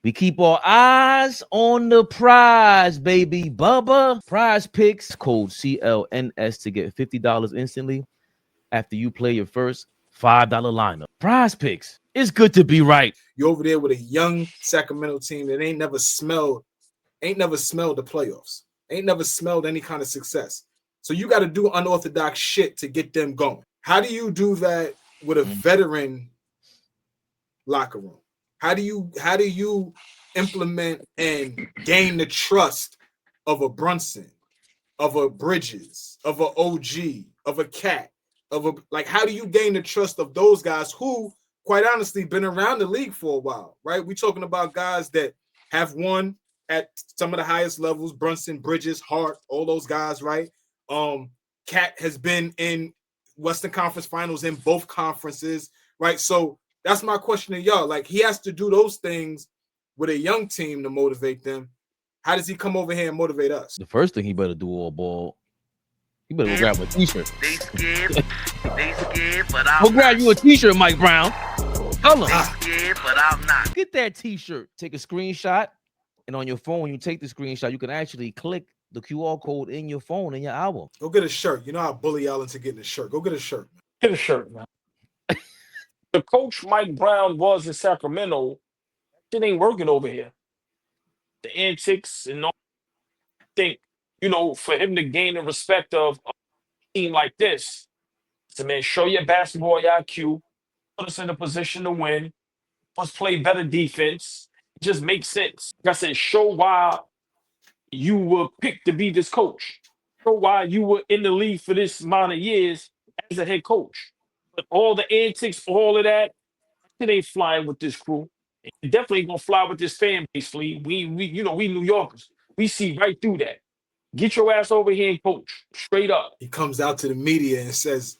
We keep our eyes on the prize, baby. Bubba. Prize picks code CLNS to get $50 instantly after you play your first $5 lineup. Prize picks. It's good to be right. You're over there with a young Sacramento team that ain't never smelled the playoffs. Ain't never smelled any kind of success. So you got to do unorthodox shit to get them going. How do you do that with a veteran locker room? How do you implement and gain the trust of a Brunson, of a Bridges, of a OG, of a KAT, how do you gain the trust of those guys who, quite honestly, been around the league for a while, right? We're talking about guys that have won at some of the highest levels: Brunson, Bridges, Hart, all those guys, right? KAT has been in Western Conference Finals in both conferences, right? So that's my question to y'all. Like, he has to do those things with a young team to motivate them. How does he come over here and motivate us? The first thing he better do, AllBall, he better go grab a t-shirt. They scared, but I'm Go grab you a t-shirt, Mike Brown. Tell him. scared, but I'm not. Get that t-shirt. Take a screenshot, and on your phone, when you take the screenshot, you can actually click the QR code in your phone in your album. Go get a shirt. You know how bully y'all into getting a shirt. Go get a shirt. Get a shirt, man. The coach Mike Brown was in Sacramento. It ain't working over here. The antics and all. I think, for him to gain the respect of a team like this, so man, show your basketball IQ, put us in a position to win, let's play better defense. It just makes sense. Like I said, show why you were picked to be this coach. Show why you were in the league for this amount of years as a head coach. But all the antics, all of that, it ain't flying with this crew. It definitely gonna fly with this fan base, Flea. We New Yorkers. We see right through that. Get your ass over here and coach. Straight up. He comes out to the media and says,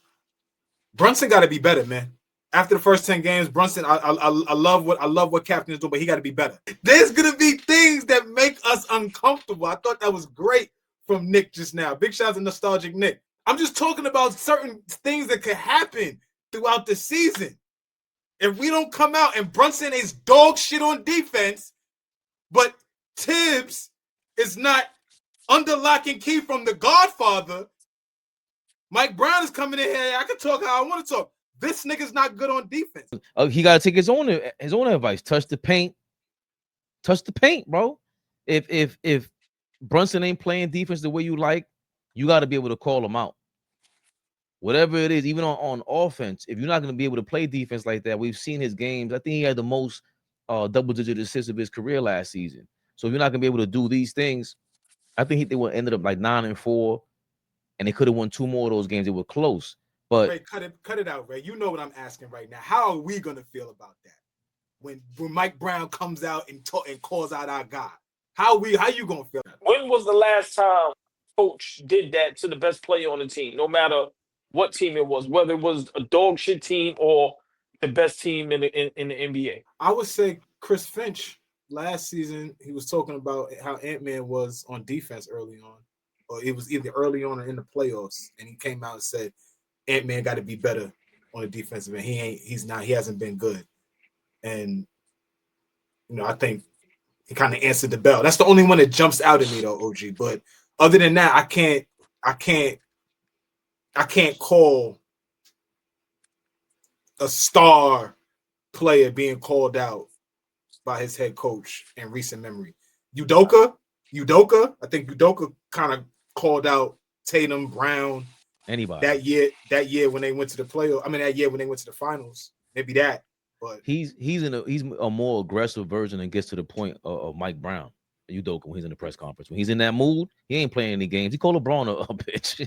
Brunson got to be better, man. After the first 10 games, Brunson, I love what captain is doing, but he got to be better. There's gonna be things that make us uncomfortable. I thought that was great from Nick just now. Big shout out to Nostalgic Nick. I'm just talking about certain things that could happen throughout the season. If we don't come out and Brunson is dog shit on defense, but Tibbs is not under lock and key from the Godfather, Mike Brown is coming in here. I can talk how I want to talk. This nigga's not good on defense. He got to take his own advice. Touch the paint, bro. If Brunson ain't playing defense the way you like, you got to be able to call him out. Whatever it is, even on offense, if you're not going to be able to play defense like that, we've seen his games. I think he had the most double-digit assists of his career last season. So if you're not going to be able to do these things, I think they would ended up like 9-4, and they could have won 2 more of those games. They were close. But Ray, cut it out, Ray. You know what I'm asking right now. How are we going to feel about that when Mike Brown comes out and calls out our guy? How you going to feel? When was the last time coach did that to the best player on the team? No matter what team it was, whether it was a dog shit team or the best team in the NBA. I would say Chris Finch last season. He was talking about how Ant-Man was on defense early on, or it was either early on or in the playoffs, and he came out and said Ant-Man got to be better on the defensive end. He hasn't been good, and I think he kind of answered the bell. That's the only one that jumps out at me though, OG. But other than that, I can't call a star player being called out by his head coach in recent memory. Udoka, I think Udoka kind of called out Tatum, Brown, anybody that year when they went to the playoff. I mean, that year when they went to the finals, maybe that. But he's a more aggressive version and gets to the point of Mike Brown. Udoka when he's in the press conference. When he's in that mood, he ain't playing any games. He called LeBron a bitch.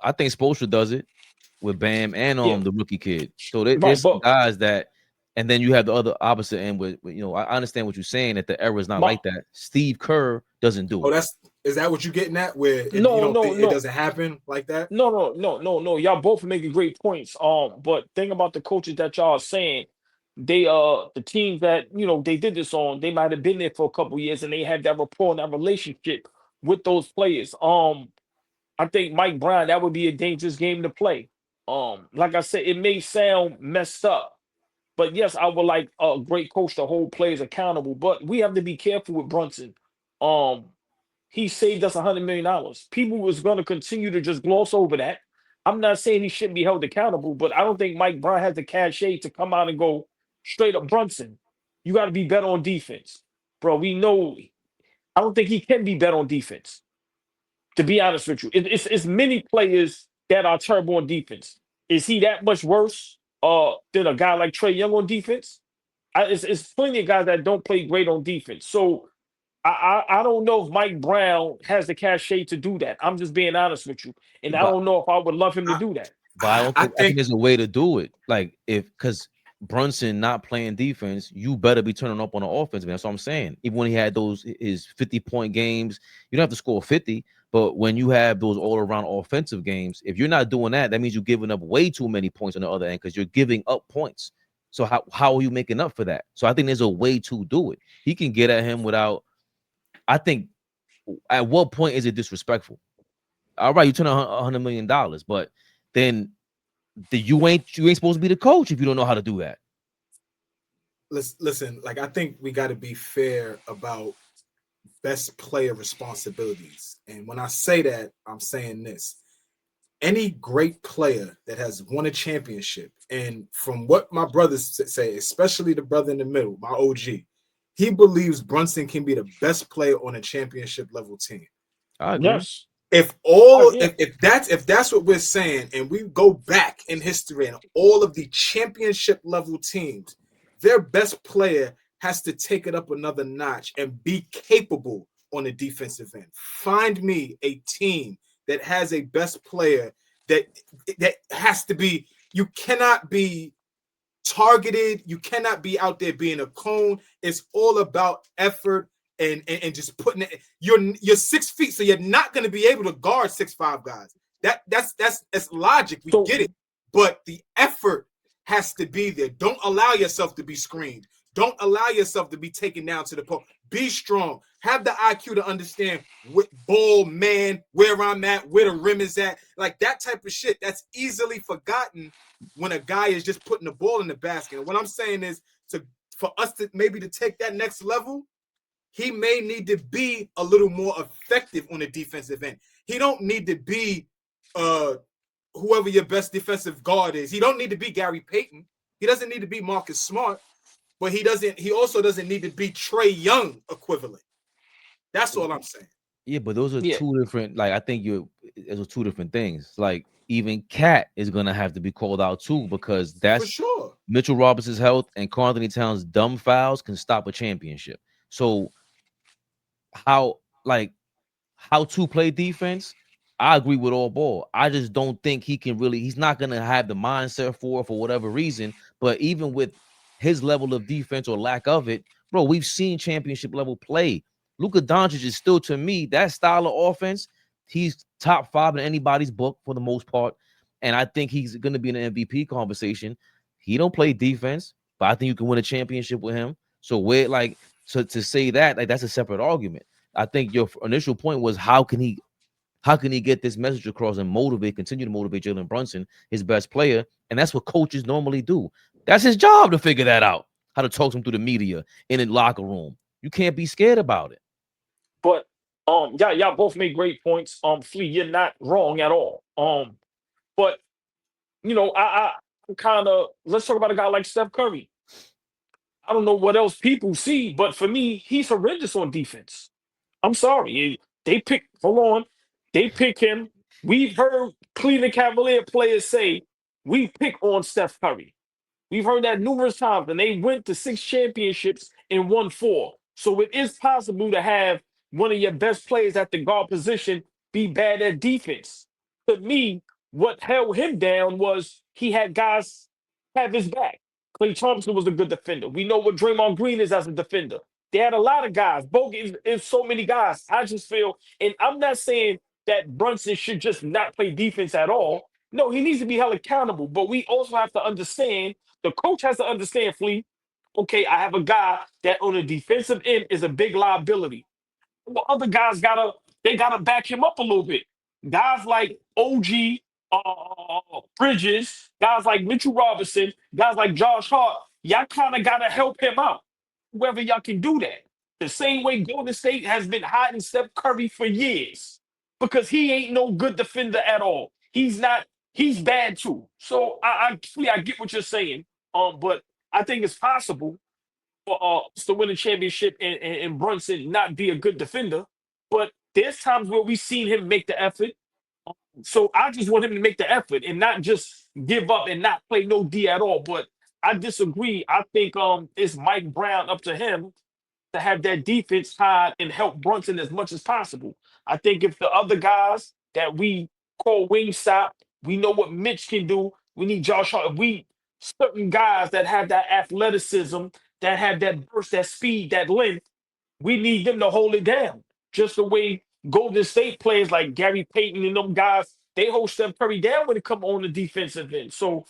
I think Spoelstra does it with Bam and the rookie kid. So there's some guys that, and then you have the other opposite end with I understand what you're saying that the era is not like that. Steve Kerr doesn't do it. Is that what you're getting at? Where it doesn't happen like that? No. Y'all both making great points. But thing about the coaches that y'all are saying, they the teams that they did this on, they might have been there for a couple years and they had that rapport and that relationship with those players. I think Mike Brown, that would be a dangerous game to play. Like I said, it may sound messed up, But yes, I would like a great coach to hold players accountable. But we have to be careful with Brunson. Um, he saved us $100 million. People was going to continue to just gloss over that. I'm not saying he shouldn't be held accountable, but I don't think Mike Brown has the cachet to come out and go straight up Brunson. You got to be better on defense, bro. We know. I don't think he can be better on defense. To be honest with you, it's many players that are terrible on defense. Is he that much worse than a guy like Trey Young on defense? It's plenty of guys that don't play great on defense. So I don't know if Mike Brown has the cachet to do that. I'm just being honest with you, and I But don't know if I would love him to I, do that. but I don't I think I think think there's a way to do it. Like because Brunson not playing defense, you better be turning up on the offense, man. That's what I'm saying. Even when he had those his 50-point games, you don't have to score 50. But when you have those all-around offensive games, if you're not doing that, that means you're giving up way too many points on the other end because you're giving up points. So how are you making up for that? So I think there's a way to do it. He can get at him without. I think at what point is it disrespectful? All right, you turn $100 million, but then you ain't supposed to be the coach if you don't know how to do that. listen, like I think we got to be fair about best player responsibilities. And when I say that, I'm saying this. Any great player that has won a championship, and from what my brothers say, especially the brother in the middle, my OG, he believes Brunson can be the best player on a championship level team. I agree. Yes, If I all agree. if that's what we're saying, and we go back in history and all of the championship level teams, their best player has to take it up another notch and be capable on the defensive end. Find me a team that has a best player that has to be. You cannot be targeted. You cannot be out there being a cone. It's all about effort and just putting it. You're 6 feet, so you're not going to be able to guard 6'5" guys. That's logic. We So get it, but the effort has to be there. Don't allow yourself to be screened. Don't allow yourself to be taken down to the post. Be strong. Have the IQ to understand what ball, man, where I'm at, where the rim is at. Like that type of shit. That's easily forgotten when a guy is just putting the ball in the basket. And what I'm saying is for us to maybe to take that next level, he may need to be a little more effective on the defensive end. He don't need to be whoever your best defensive guard is. He don't need to be Gary Payton. He doesn't need to be Marcus Smart, but he also doesn't need to be Trey Young equivalent. That's all I'm saying. Yeah, but those are yeah, two different. Like I think those are two different things. Like even Cat is gonna have to be called out too because For that's sure. Mitchell Robinson's health and Karl-Anthony Towns' dumb fouls can stop a championship. So how like how to play defense, I agree with AllBall. I just don't think he can really. He's not gonna have the mindset for whatever reason. But even with his level of defense or lack of it, bro, we've seen championship level play. Luka Doncic is still to me that style of offense. He's top 5 in anybody's book for the most part, and I think he's gonna be in an MVP conversation. He don't play defense, but I think you can win a championship with him. So we're like, so to say that, like that's a separate argument. I think your initial point was how can he get this message across and continue to motivate Jalen Brunson, his best player, and that's what coaches normally do. That's his job to figure that out, how to talk to him through the media in the locker room. You can't be scared about it. but y'all both made great points. Flea, you're not wrong at all. But I'm kind of let's talk about a guy like Steph Curry. I don't know what else people see, but for me, he's horrendous on defense. I'm sorry. They pick, hold on. They pick him. We've heard Cleveland Cavalier players say, we pick on Steph Curry. We've heard that numerous times, and they went to 6 championships and won 4. So it is possible to have one of your best players at the guard position be bad at defense. To me, what held him down was he had guys have his back. Klay Thompson was a good defender. We know what Draymond Green is as a defender. They had a lot of guys. Bogut is so many guys. I just feel, and I'm not saying that Brunson should just not play defense at all. No, he needs to be held accountable. But we also have to understand the coach has to understand, Flea. Okay, I have a guy that on the defensive end is a big liability. Well, other guys gotta back him up a little bit. Guys like OG Bridges, guys like Mitchell Robinson, guys like Josh Hart, y'all kind of got to help him out, whether y'all can do that. The same way Golden State has been hiding Steph Curry for years because he ain't no good defender at all. He's not. He's bad too. So I get what you're saying. But I think it's possible for us to win a championship and Brunson not be a good defender. But there's times where we've seen him make the effort. So I just want him to make the effort and not just give up and not play no D at all. But I disagree. I think it's Mike Brown up to him to have that defense hide and help Brunson as much as possible. I think if the other guys that we call wing stop, we know what Mitch can do. We need Josh Hart. We certain guys that have that athleticism, that have that burst, that speed, that length. We need them to hold it down. Just the way Golden State players like Gary Payton and them guys, they hold Steph Curry down when it comes on the defensive end. So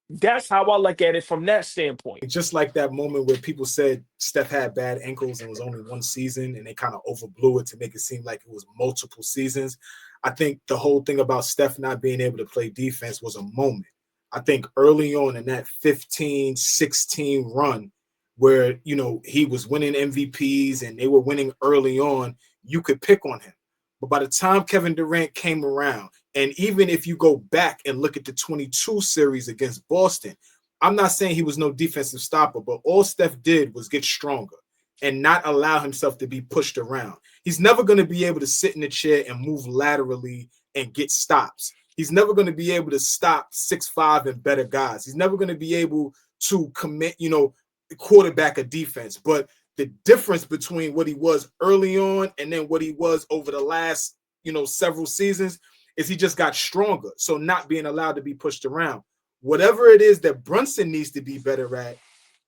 that's how I look at it from that standpoint. Just like that moment where people said Steph had bad ankles and was only one season, and they kind of overblew it to make it seem like it was multiple seasons. I think the whole thing about Steph not being able to play defense was a moment. I think early on in that 15-16 run where, you know, he was winning MVPs and they were winning early on, you could pick on him. But by the time Kevin Durant came around, and even if you go back and look at the 22 series against Boston, I'm not saying he was no defensive stopper, but all Steph did was get stronger and not allow himself to be pushed around. He's never going to be able to sit in the chair and move laterally and get stops. He's never going to be able to stop 6'5" and better guys. He's never going to be able to commit, you know, quarterback a defense. But the difference between what he was early on and then what he was over the last, you know, several seasons is he just got stronger. So not being allowed to be pushed around. Whatever it is that Brunson needs to be better at,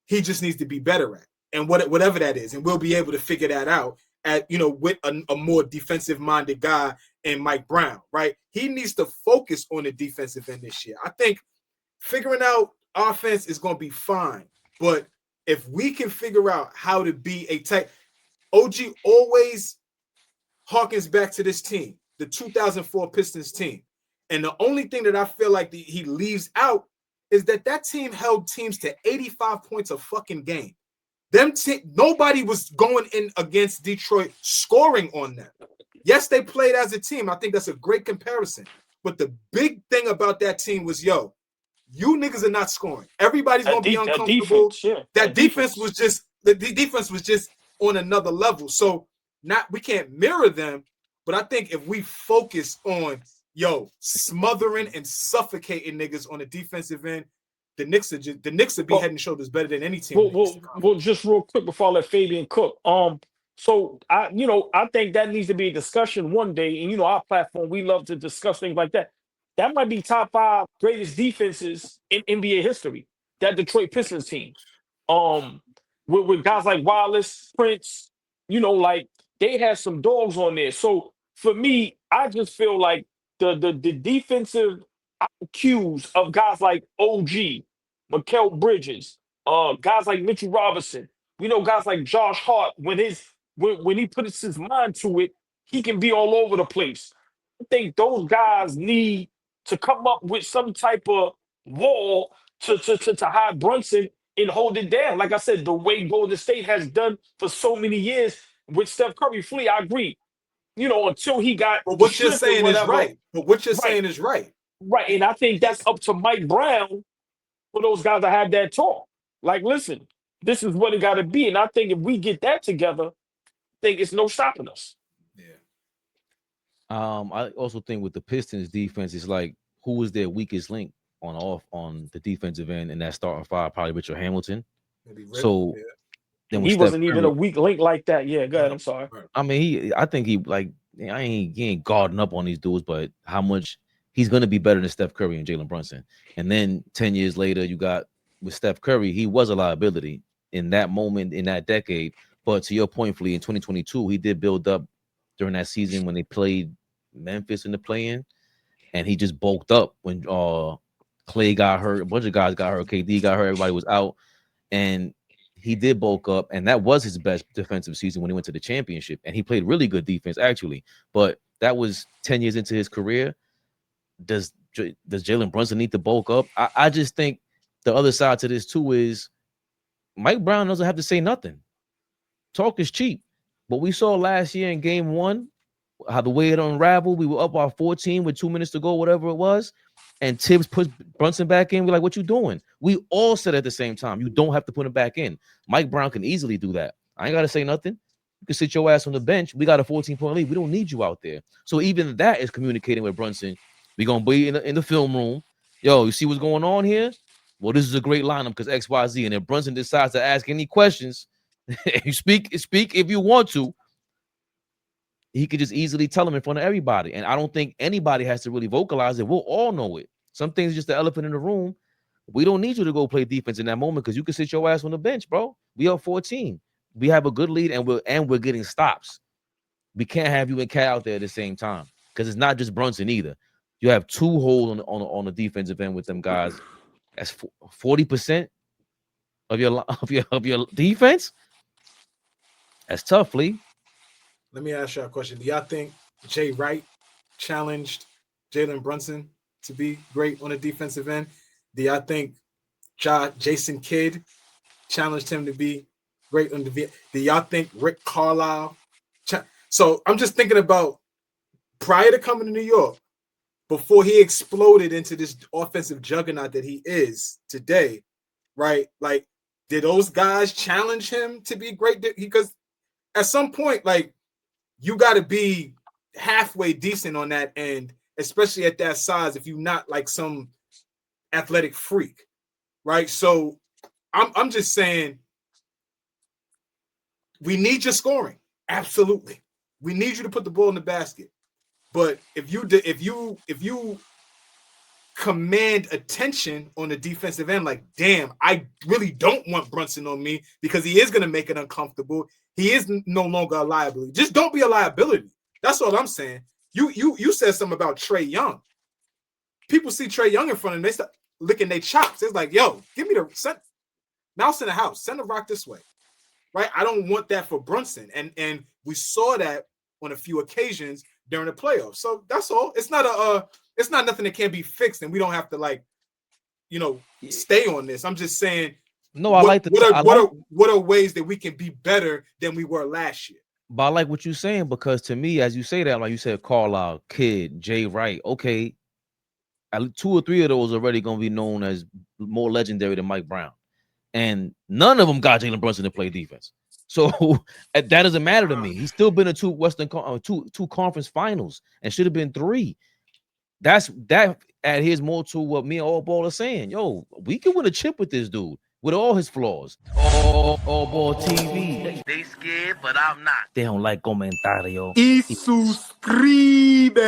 he just needs to be better at. And whatever that is, and we'll be able to figure that out at, you know, with a more defensive-minded guy in Mike Brown, right? He needs to focus on the defensive end this year. I think figuring out offense is going to be fine, but if we can figure out how to be a tight, OG always harkens back to this team, the 2004 Pistons team. And the only thing that I feel like he leaves out is that team held teams to 85 points a fucking game. Nobody was going in against Detroit scoring on them. Yes, they played as a team. I think that's a great comparison. But the big thing about that team was, you niggas are not scoring. Everybody's going to be uncomfortable. That defense was just the defense was just on another level. So we can't mirror them, but I think if we focus on smothering and suffocating niggas on the defensive end, the Knicks would be head and shoulders better than any team. Well, just real quick before I let Fabian cook. So I think that needs to be a discussion one day. And our platform, we love to discuss things like that. That might be top 5 greatest defenses in NBA history. That Detroit Pistons team. With guys like Wallace, Prince, like they had some dogs on there. So for me, I just feel like the defensive IQs of guys like OG, Mikal Bridges, guys like Mitchell Robinson. We know guys like Josh Hart, when he puts his mind to it, he can be all over the place. I think those guys need to come up with some type of wall to hide Brunson and hold it down. Like I said, the way Golden State has done for so many years with Steph Curry. Flea, I agree. Until he got. But what you're saying is right. But what you're saying is right. Right, and I think that's up to Mike Brown for those guys to have that talk. Like, listen, this is what it got to be. And I think if we get that together, I think it's no stopping us. Yeah. I also think with the Pistons defense, it's like, who is their weakest link on the defensive end in that starting 5? Probably Richard Hamilton. Maybe So then he wasn't even a weak link like that. Yeah, go ahead. I'm sorry. I mean, I think he ain't guarding up on these dudes, but how much he's going to be better than Steph Curry and Jalen Brunson. And then 10 years later, you got with Steph Curry, he was a liability in that moment, in that decade. But to your point, Flea, in 2022, he did build up during that season when they played Memphis in the play-in, and he just bulked up when Clay got hurt, a bunch of guys got hurt, KD got hurt, everybody was out, and he did bulk up, and that was his best defensive season when he went to the championship, and he played really good defense, actually. But that was 10 years into his career. Does Jalen Brunson need to bulk up? I just think the other side to this too is Mike Brown doesn't have to say nothing. Talk is cheap. But we saw last year in game 1 how the way it unraveled. We were up by 14 with 2 minutes to go, whatever it was. And Tibbs put Brunson back in. We're like, what you doing? We all said at the same time, you don't have to put him back in. Mike Brown can easily do that. I ain't got to say nothing. You can sit your ass on the bench. We got a 14-point lead. We don't need you out there. So even that is communicating with Brunson. We're going to be in the film room. Yo, you see what's going on here? Well, this is a great lineup because X, Y, Z. And if Brunson decides to ask any questions, you speak if you want to, he could just easily tell him in front of everybody. And I don't think anybody has to really vocalize it. We'll all know it. Some things are just the elephant in the room. We don't need you to go play defense in that moment because you can sit your ass on the bench, bro. We up 14. We have a good lead and we're getting stops. We can't have you and KAT out there at the same time because it's not just Brunson either. You have 2 holes on the defensive end with them guys. That's 40% of your defense. That's tough, Lee. Let me ask you a question. Do y'all think Jay Wright challenged Jalen Brunson to be great on the defensive end? Do y'all think Jason Kidd challenged him to be great on the? Do y'all think Rick Carlisle? So I'm just thinking about prior to coming to New York, before he exploded into this offensive juggernaut that he is today, right? Like, did those guys challenge him to be great? Because at some point, like, you got to be halfway decent on that end, especially at that size, if you're not like some athletic freak, right? So I'm just saying we need your scoring. Absolutely. We need you to put the ball in the basket. But if you command attention on the defensive end, like, damn, I really don't want Brunson on me because he is going to make it uncomfortable. He is no longer a liability. Just don't be a liability. That's all I'm saying. You said something about Trae Young. People see Trae Young in front of them, they start licking their chops. It's like, yo, give me the mouse in the house. Send the rock this way. Right? I don't want that for Brunson. And we saw that on a few occasions during the playoffs. So that's all. It's not nothing that can't be fixed, and we don't have to, like, stay on this. I'm just saying. No, what are ways that we can be better than we were last year? But I like what you're saying because to me, as you say that, like you said, Carlisle, Kidd, Jay Wright, okay, 2 or 3 of those already gonna be known as more legendary than Mike Brown, and none of them got Jalen Brunson to play defense. So that doesn't matter to me. He's still been in 2 two conference finals and should have been 3. That adheres more to what me and AllBall are saying. Yo, we can win a chip with this dude with all his flaws. AllBall TV. They scared, but I'm not. They don't like comentario. Y suscribe.